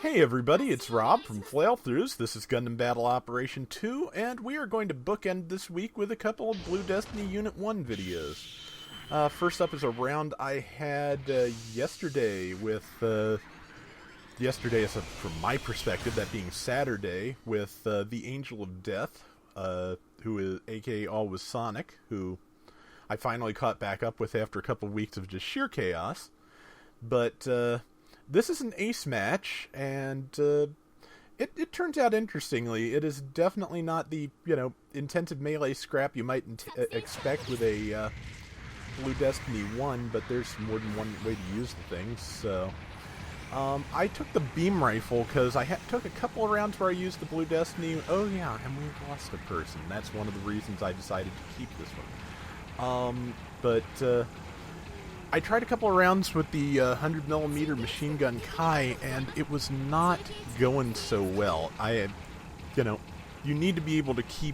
Hey everybody, it's Rob from Flailthroughs. This is Gundam Battle Operation 2, and we are going to bookend this week with a couple of Blue Destiny Unit 1 videos. First up is a round I had yesterday with, yesterday is from my perspective, that being Saturday, with the Angel of Death, who is aka Always Sonic, who I finally caught back up with after a couple of weeks of just sheer chaos. But, this is an ace match, and it turns out interestingly. It is definitely not the, intensive melee scrap you might expect with a Blue Destiny 1, but there's more than one way to use the thing, so... I took the beam rifle because I took a couple of rounds where I used the Blue Destiny. Oh yeah, and we lost a person. That's one of the reasons I decided to keep this one. I tried a couple of rounds with the 100mm machine gun Kai, and it was not going so well. You need to be able to keep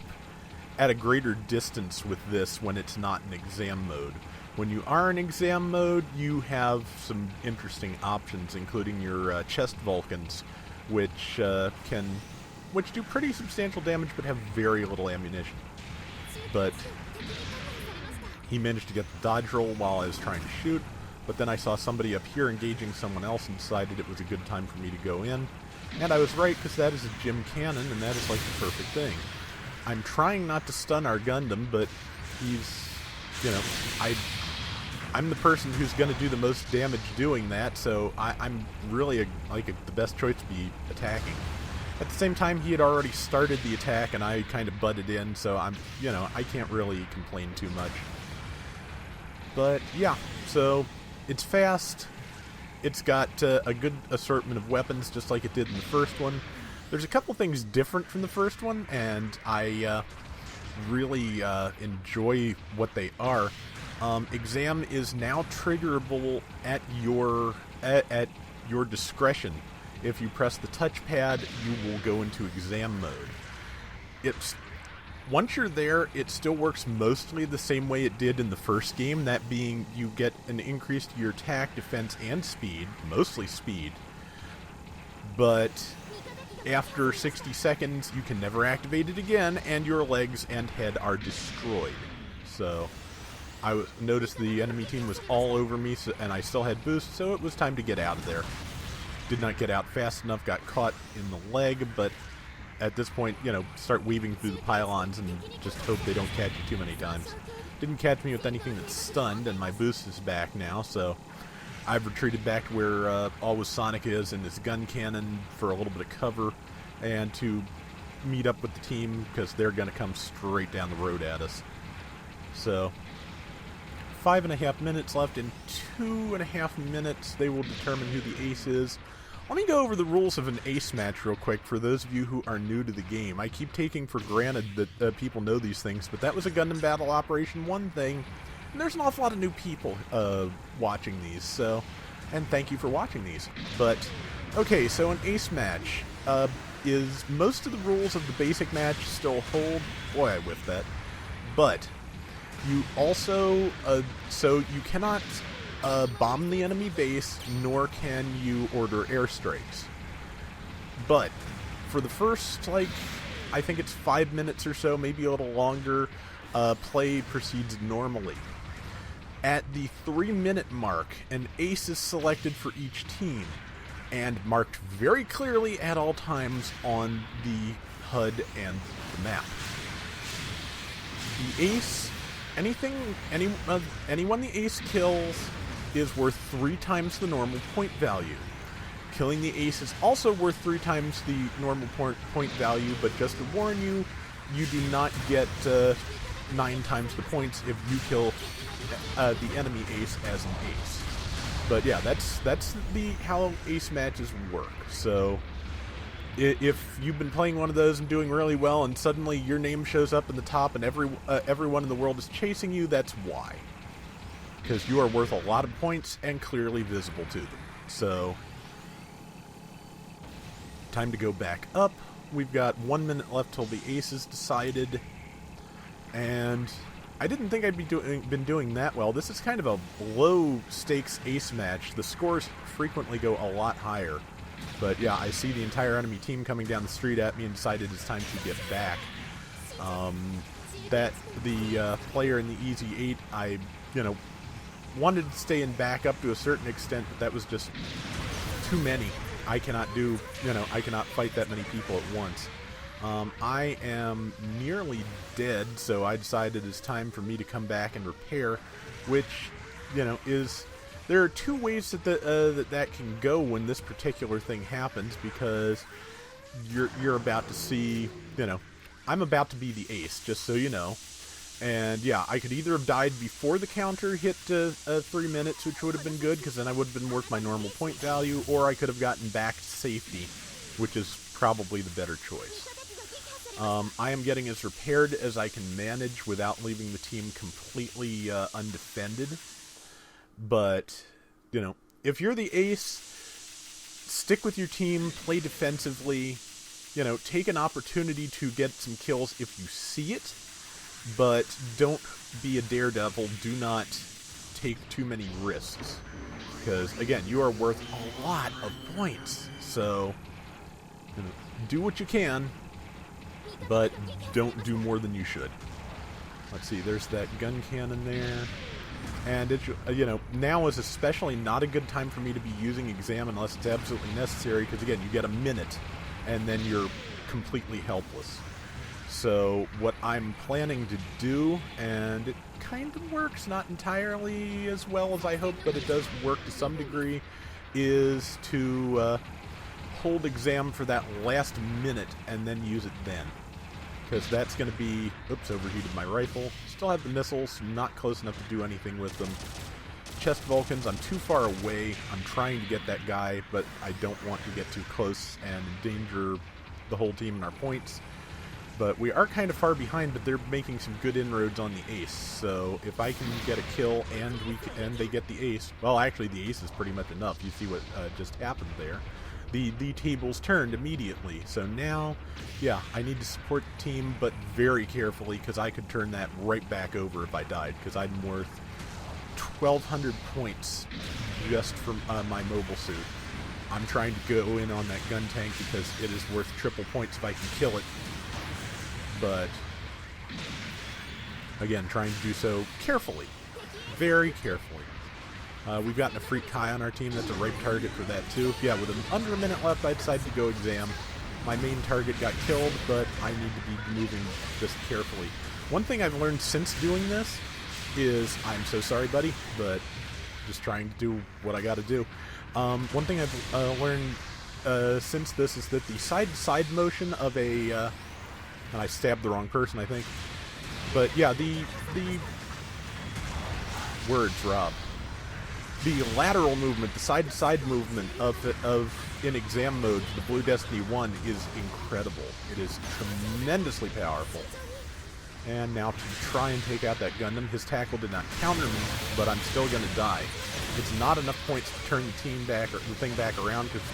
at a greater distance with this when it's not in exam mode. When you are in exam mode, you have some interesting options, including your chest Vulcans, which do pretty substantial damage but have very little ammunition. But he managed to get the dodge roll while I was trying to shoot, but then I saw somebody up here engaging someone else and decided it was a good time for me to go in. And I was right, because that is a Gym Cannon, and that is like the perfect thing. I'm trying not to stun our Gundam, but he's, I'm the person who's going to do the most damage doing that, so I'm really the best choice to be attacking. At the same time, he had already started the attack, and I kind of butted in, so I can't really complain too much. But yeah, so it's fast. It's got a good assortment of weapons, just like it did in the first one. There's a couple things different from the first one, and I really enjoy what they are. Exam is now triggerable at your discretion. If you press the touchpad, you will go into exam mode. Once you're there, it still works mostly the same way it did in the first game, that being you get an increase to your attack, defense, and speed, mostly speed. But after 60 seconds, you can never activate it again, and your legs and head are destroyed. So I noticed the enemy team was all over me, and I still had boost, so it was time to get out of there. Did not get out fast enough, got caught in the leg, but at this point, start weaving through the pylons and just hope they don't catch you too many times. Didn't catch me with anything that's stunned, and my boost is back now, so I've retreated back to where Always Sonic is and his gun cannon for a little bit of cover, and to meet up with the team, because they're going to come straight down the road at us. So 5.5 minutes left. In 2.5 minutes, they will determine who the ace is. Let me go over the rules of an ace match real quick for those of you who are new to the game. I keep taking for granted that people know these things, but that was a Gundam Battle Operation 1 thing, and there's an awful lot of new people watching these, so, and thank you for watching these. But, okay, so an ace match is most of the rules of the basic match still hold. Boy, I whiffed that. But you also, so you cannot bomb the enemy base, nor can you order airstrikes. But for the first, I think it's 5 minutes or so, maybe a little longer, play proceeds normally. At the 3-minute mark, an ace is selected for each team, and marked very clearly at all times on the HUD and the map. The ace, anyone the ace kills is worth 3 times the normal point value. Killing the ace is also worth 3 times the normal point value, but just to warn you, you do not get 9 times the points if you kill the enemy ace as an ace. But yeah, that's how ace matches work. So if you've been playing one of those and doing really well, and suddenly your name shows up in the top and everyone in the world is chasing you, that's why. Because you are worth a lot of points and clearly visible to them. So, time to go back up. We've got 1 minute left till the ace is decided. And I didn't think I'd been doing that well. This is kind of a low-stakes ace match. The scores frequently go a lot higher. But yeah, I see the entire enemy team coming down the street at me and decided it's time to get back. That the player in the Easy 8, I, wanted to stay in back up to a certain extent, but that was just too many. I cannot fight that many people at once. I am nearly dead, so I decided it's time for me to come back and repair, which, is... There are two ways that can go when this particular thing happens, because you're about to see, I'm about to be the ace, just so you know. And yeah, I could either have died before the counter hit 3 minutes, which would have been good, because then I would have been worth my normal point value, or I could have gotten back to safety, which is probably the better choice. I am getting as repaired as I can manage without leaving the team completely undefended. But, if you're the ace, stick with your team, play defensively, take an opportunity to get some kills if you see it, but don't be a daredevil. Do not take too many risks, because, again, you are worth a lot of points. So, do what you can, but don't do more than you should. Let's see, there's that gun cannon there. And, now is especially not a good time for me to be using exam unless it's absolutely necessary, because, again, you get a minute, and then you're completely helpless. So, what I'm planning to do, and it kind of works, not entirely as well as I hope, but it does work to some degree, is to hold exam for that last minute, and then use it then. Because that's going to be... Oops, overheated my rifle. Still have the missiles, not close enough to do anything with them. Chest Vulcans, I'm too far away. I'm trying to get that guy, but I don't want to get too close and endanger the whole team and our points. But we are kind of far behind, but they're making some good inroads on the ace. So if I can get a kill and they get the ace... Well, actually, the ace is pretty much enough. You see what just happened there. The tables turned immediately. So now, yeah, I need to support the team, but very carefully, because I could turn that right back over if I died, because I'm worth 1,200 points just from my mobile suit. I'm trying to go in on that gun tank because it is worth triple points if I can kill it. But, again, trying to do so carefully. Very carefully. We've gotten a Freak Kai on our team. That's a ripe target for that, too. Yeah, with under a minute left, I decided to go exam. My main target got killed, but I need to be moving just carefully. One thing I've learned since doing this is... I'm so sorry, buddy, but just trying to do what I gotta do. One thing I've learned since this is that the side-to-side motion of a... and I stabbed the wrong person, I think. But, yeah, the words, Rob. The lateral movement, the side-to-side movement in exam mode, the Blue Destiny 1, is incredible. It is tremendously powerful. And now to try and take out that Gundam, his tackle did not counter me, but I'm still going to die. It's not enough points to turn the thing back around, because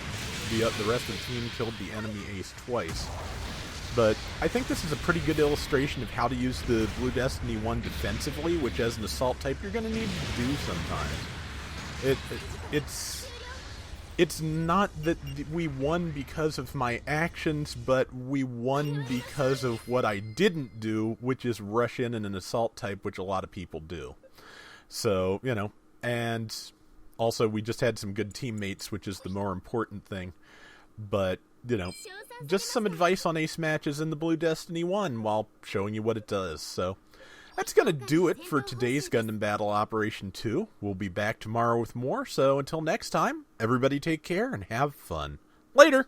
the rest of the team killed the enemy ace twice. But I think this is a pretty good illustration of how to use the Blue Destiny 1 defensively, which as an assault type you're going to need to do sometimes. It's not that we won because of my actions, but we won because of what I didn't do, which is rush in an assault type, which a lot of people do. So, and also we just had some good teammates, which is the more important thing. But, just some advice on ace matches in the Blue Destiny 1 while showing you what it does, so... That's going to do it for today's Gundam Battle Operation 2. We'll be back tomorrow with more, so until next time, everybody take care and have fun. Later!